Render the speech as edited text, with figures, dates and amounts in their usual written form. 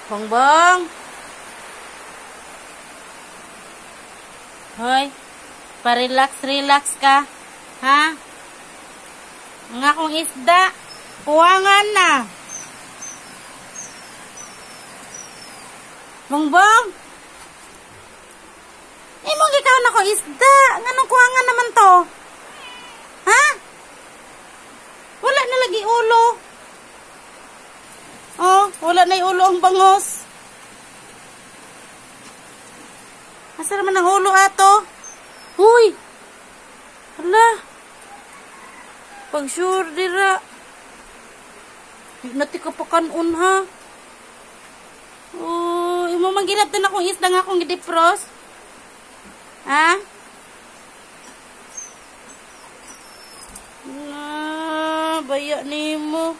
Bongbong. Hoy. Pa-relax ka. Ha? Ang akong isda. Puwangan na. Bongbong. Imong ikaw na ko isda. Nganong kuwangan naman to? Ha? Wala na lagi ulo. Oh, wala na yung ulo ang bangos. Asa naman ang ulo ato? Huy! Hala! Pag sure dira. Nati ka pa kanon ha. Oh, imo man ginatan akong isda nga akong gidipros. Ha? Na, baya nimo.